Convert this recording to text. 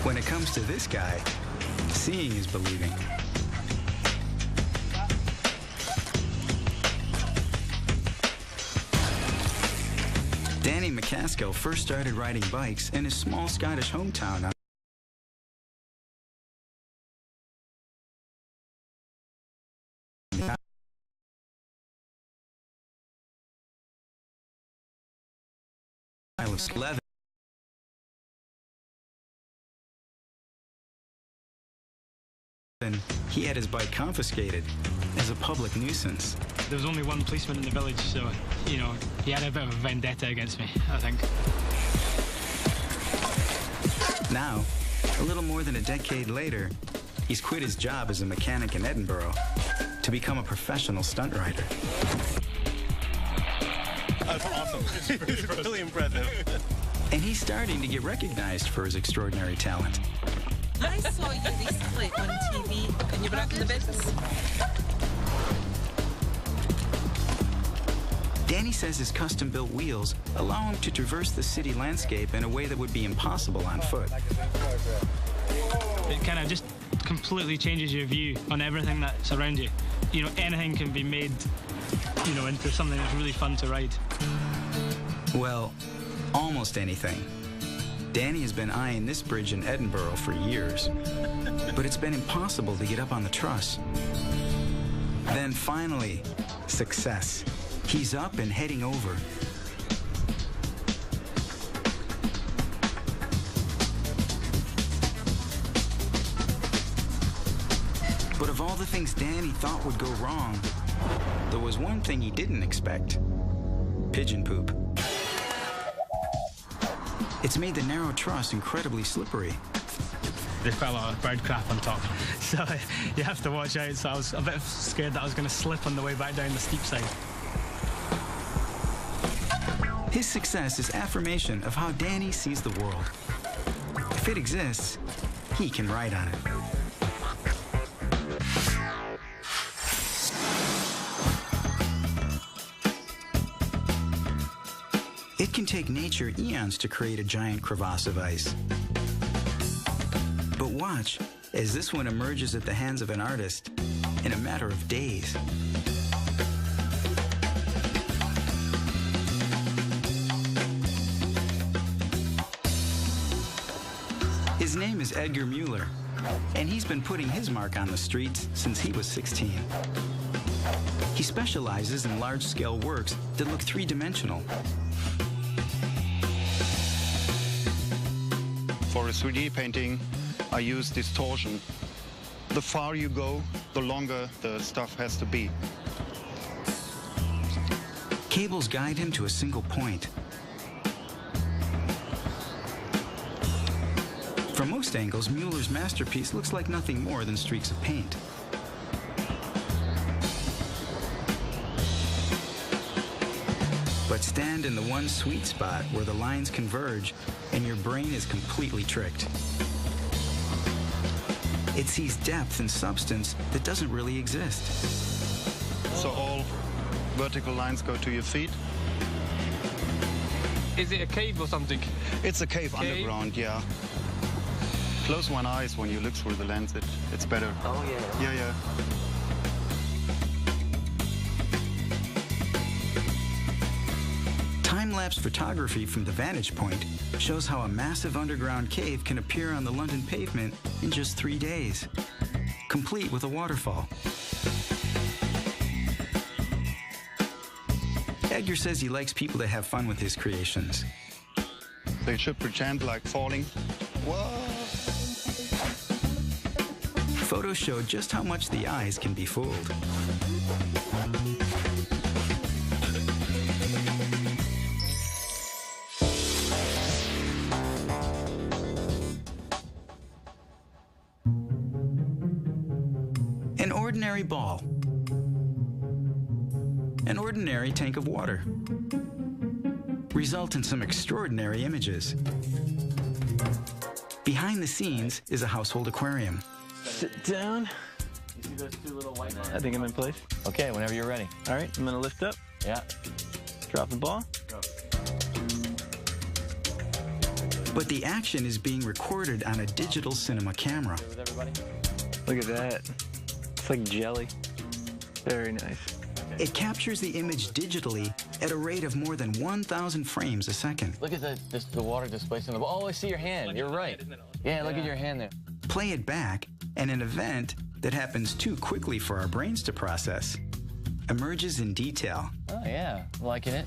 When it comes to this guy, seeing is believing. Danny McCaskill first started riding bikes in his small Scottish hometown Isle of Skye. He had his bike confiscated as a public nuisance. There was only one policeman in the village, so, you know, he had a bit of a vendetta against me, I think. Now, a little more than a decade later, he's quit his job as a mechanic in Edinburgh to become a professional stunt rider. That's awesome. It's really impressive. And he's starting to get recognized for his extraordinary talent. I saw you recently on TV and you were up in the bins. Danny says his custom-built wheels allow him to traverse the city landscape in a way that would be impossible on foot. It kind of just completely changes your view on everything that's around you. You know, anything can be made, you know, into something that's really fun to ride. Well, almost anything. Danny has been eyeing this bridge in Edinburgh for years, but it's been impossible to get up on the truss. Then finally, success. He's up and heading over. But of all the things Danny thought would go wrong, there was one thing he didn't expect: pigeon poop. It's made the narrow truss incredibly slippery. There's quite a lot of bird crap on top, so you have to watch out. So I was a bit scared that I was going to slip on the way back down the steep side. His success is affirmation of how Danny sees the world. If it exists, he can ride on it. It can take nature eons to create a giant crevasse of ice. But watch as this one emerges at the hands of an artist in a matter of days. His name is Edgar Mueller, and he's been putting his mark on the streets since he was 16. He specializes in large-scale works that look three-dimensional. For a 3D painting, I use distortion. The farther you go, the longer the stuff has to be. Cables guide him to a single point. From most angles, Mueller's masterpiece looks like nothing more than streaks of paint. But stand in the one sweet spot where the lines converge and your brain is completely tricked. It sees depth and substance that doesn't really exist. So all vertical lines go to your feet. Is it a cave or something? It's a cave underground, yeah. Close one eyes when you look through the lens, it's better. Oh, yeah. Yeah, yeah. Time-lapse photography from the vantage point shows how a massive underground cave can appear on the London pavement in just 3 days, complete with a waterfall. Edgar says he likes people to have fun with his creations. They should pretend like falling. Whoa! Photos show just how much the eyes can be fooled. An ordinary ball. An ordinary tank of water. Result in some extraordinary images. Behind the scenes is a household aquarium. Sit down. You see those two little white lines? I think I'm in place. Okay, whenever you're ready. All right, I'm gonna lift up. Yeah. Drop the ball. Go. But the action is being recorded on a digital cinema camera. Look at that. It's like jelly. Very nice. It captures the image digitally at a rate of more than 1,000 frames a second. Look at the water displacing the ball. Oh, I see your hand. You're right. Yeah, look at your hand there. Play it back, and an event that happens too quickly for our brains to process emerges in detail. Oh, yeah. Liking it.